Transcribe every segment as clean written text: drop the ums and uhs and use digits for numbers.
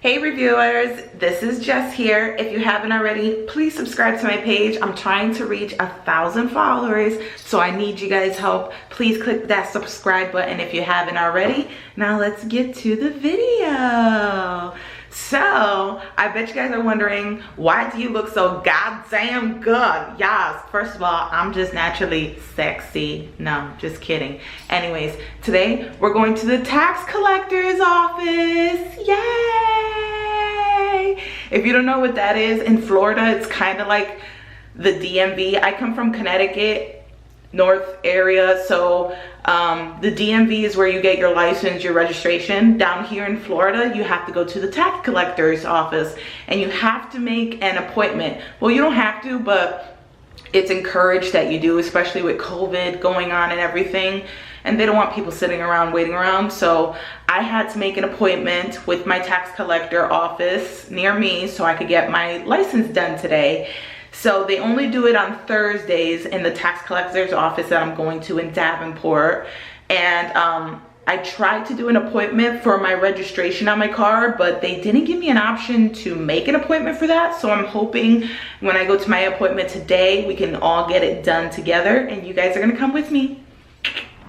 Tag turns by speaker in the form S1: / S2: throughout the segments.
S1: Hey reviewers, this is Jess here. If you haven't already, please subscribe to my page. I'm trying to reach 1,000 followers, so I need you guys' help. Please click that subscribe button if you haven't already. Now let's get to the video. So, I bet you guys are wondering, why do you look so goddamn good? Yes, first of all, I'm just naturally sexy. No, just kidding. Anyways, today we're going to the tax collector's office. Yay! If you don't know what that is, in Florida, it's kind of like the DMV. I come from Connecticut, North area, so the DMV is where you get your license, your registration. Down here in Florida, you have to go to the tax collector's office and you have to make an appointment. Well, you don't have to, but it's encouraged that you do, especially with COVID going on and everything, and they don't want people sitting around waiting around. So I had to make an appointment with my tax collector office near me so I could get my license done today. So they only do it on Thursdays in the tax collector's office that I'm going to in Davenport. And I tried to do an appointment for my registration on my car, but they didn't give me an option to make an appointment for that. So I'm hoping when I go to my appointment today, we can all get it done together and you guys are gonna come with me.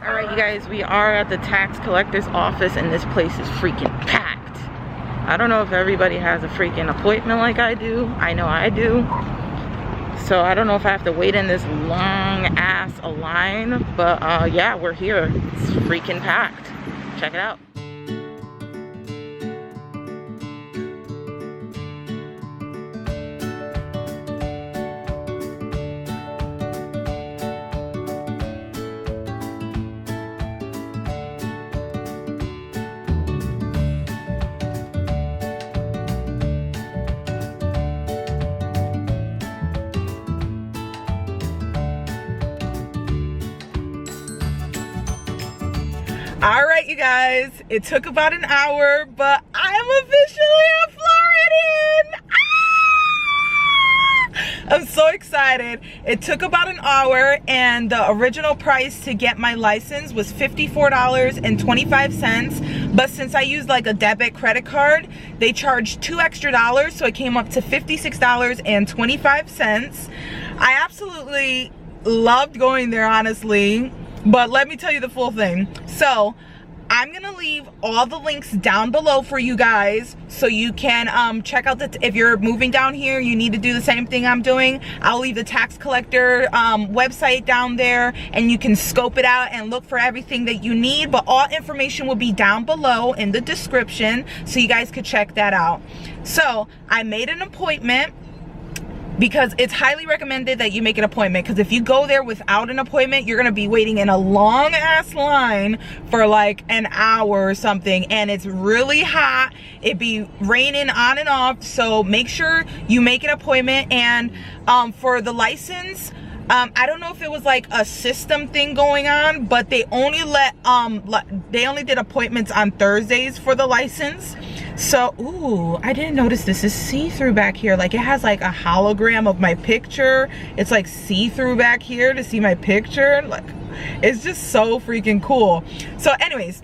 S1: All right, you guys, we are at the tax collector's office and this place is freaking packed. I don't know if everybody has a freaking appointment like I do. I know I do. So I don't know if I have to wait in this long ass line, but yeah, we're here. It's freaking packed. Check it out. All right, you guys, it took about an hour, but I'm officially a Floridian. Ah! I'm so excited. It took about an hour and the original price to get my license was $54.25. But since I used like a debit credit card, they charged $2 extra, so it came up to $56.25. I absolutely loved going there, honestly. But let me tell you the full thing. So I'm gonna leave all the links down below for you guys so you can check out if you're moving down here, you need to do the same thing I'm doing. I'll leave the tax collector website down there and you can scope it out and look for everything that you need. But all information will be down below in the description so you guys could check that out. So I made an appointment, because it's highly recommended that you make an appointment, because if you go there without an appointment, you're gonna be waiting in a long ass line for like an hour or something, and it's really hot. It be raining on and off, so make sure you make an appointment. And for the license, I don't know if it was like a system thing going on, but they only did appointments on Thursdays for the license. So, ooh, I didn't notice this is see-through back here. Like, it has like a hologram of my picture. It's like see-through back here to see my picture. Like, it's just so freaking cool. So anyways,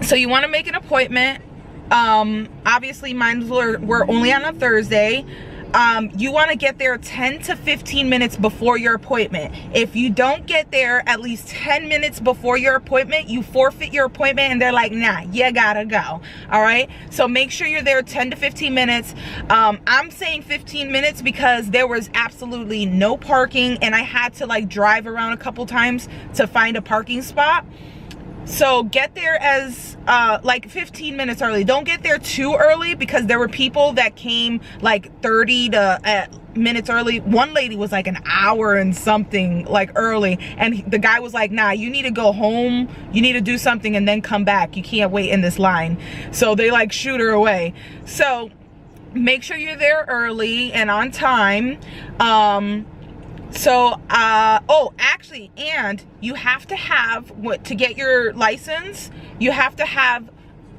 S1: so you want to make an appointment. Obviously mine were only on a Thursday. You want to get there 10 to 15 minutes before your appointment. If you don't get there at least 10 minutes before your appointment, you forfeit your appointment and they're like, nah, you gotta go. All right, so make sure you're there 10 to 15 minutes. I'm saying 15 minutes because there was absolutely no parking and I had to like drive around a couple times to find a parking spot. So get there as like 15 minutes early. Don't get there too early because there were people that came like 30 minutes early. One lady was like an hour and something like early, and the guy was like, nah, you need to go home, you need to do something and then come back. You can't wait in this line. So they like shoot her away. So make sure you're there early and on time. Oh, actually, and you have to have to get your license, you have to have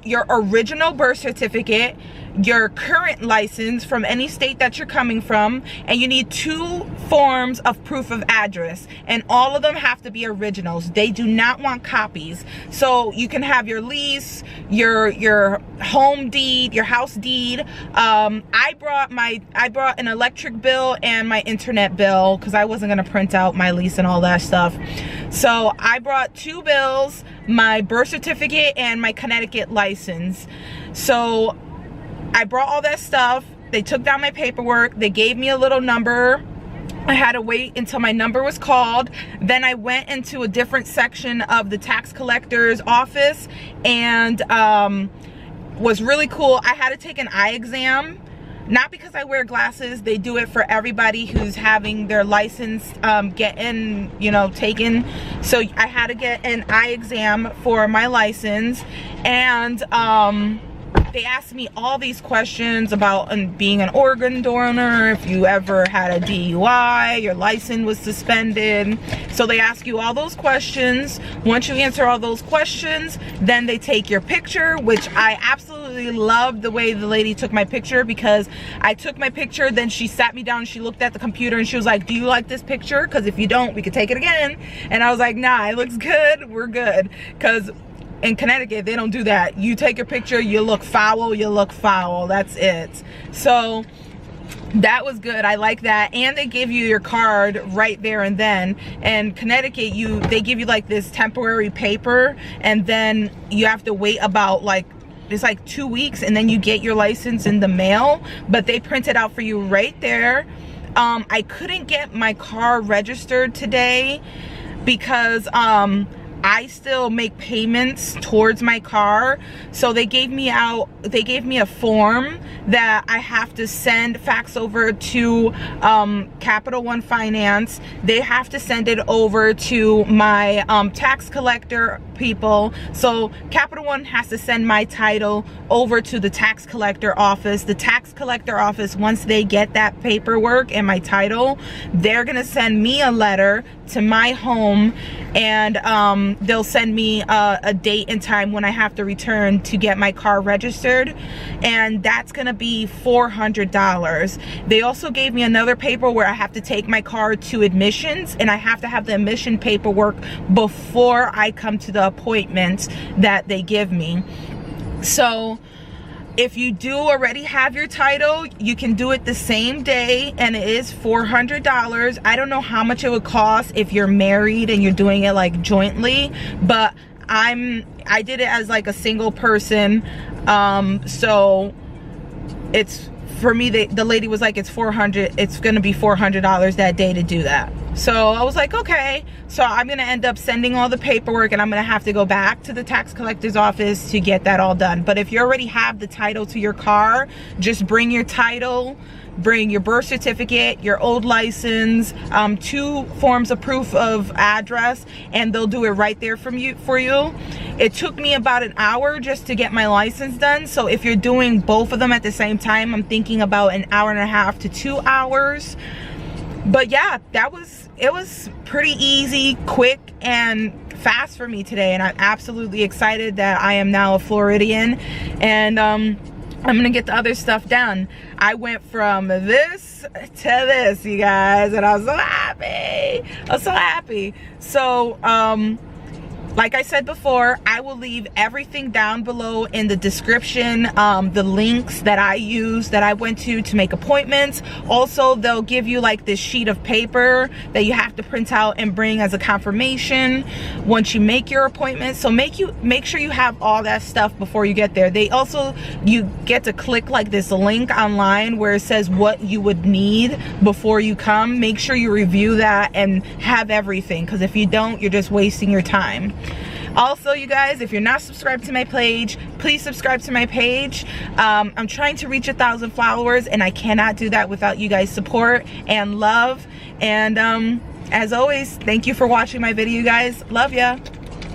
S1: your original birth certificate, your current license from any state that you're coming from, and you need 2 forms of proof of address, and all of them have to be originals. They do not want copies. So you can have your lease, your home deed, your house deed. I brought an electric bill and my internet bill because I wasn't gonna print out my lease and all that stuff. So I brought 2 bills, my birth certificate and my Connecticut license. So I brought all that stuff. They took down my paperwork. They gave me a little number. I had to wait until my number was called. Then I went into a different section of the tax collector's office, and was really cool. I had to take an eye exam. Not because I wear glasses. They do it for everybody who's having their license taken. So I had to get an eye exam for my license, and they asked me all these questions about being an organ donor, if you ever had a DUI, your license was suspended. So they ask you all those questions. Once you answer all those questions, then they take your picture, which I absolutely loved the way the lady took my picture, because I took my picture, then she sat me down, she looked at the computer, and she was like, do you like this picture? Because if you don't, we could take it again. And I was like, nah, it looks good, we're good. Because in Connecticut, they don't do that. You take your picture, you look foul, that's it. So that was good. I like that. And they give you your card right there and then. And Connecticut, they give you like this temporary paper, and then you have to wait about it's like 2 weeks, and then you get your license in the mail, but they print it out for you right there. I couldn't get my car registered today because I still make payments towards my car. So they gave me a form that I have to fax over to Capital One Finance. They have to send it over to my tax collector people. So Capital One has to send my title over to the tax collector office. The tax collector office, once they get that paperwork and my title, they're gonna send me a letter to my home, and they'll send me a date and time when I have to return to get my car registered, and that's gonna be $400. They also gave me another paper where I have to take my car to admissions, and I have to have the admission paperwork before I come to the appointment that they give me. So if you do already have your title, you can do it the same day, and it is $400. I don't know how much it would cost if you're married and you're doing it like jointly, but I did it as like a single person. So it's, for me, the lady was like, it's gonna be $400 that day to do that. So I was like, okay. So I'm gonna end up sending all the paperwork, and I'm gonna have to go back to the tax collector's office to get that all done. But if you already have the title to your car, just bring your title, bring your birth certificate, your old license, 2 forms of proof of address, and they'll do it right there for you. It took me about an hour just to get my license done. So if you're doing both of them at the same time, I'm thinking about an hour and a half to 2 hours. But yeah, it was pretty easy, quick, and fast for me today, and I'm absolutely excited that I am now a Floridian, and I'm gonna get the other stuff done. I went from this to this, you guys, and I was so happy. I was so happy. So like I said before, I will leave everything down below in the description, the links that I use, that I went to make appointments. Also, they'll give you like this sheet of paper that you have to print out and bring as a confirmation once you make your appointment. So make sure you have all that stuff before you get there. You get to click like this link online where it says what you would need before you come. Make sure you review that and have everything, because if you don't, you're just wasting your time. Also, you guys, if you're not subscribed to my page, please subscribe to my page. I'm trying to reach 1,000 followers, and I cannot do that without you guys' support and love. And as always, thank you for watching my video, guys. Love ya.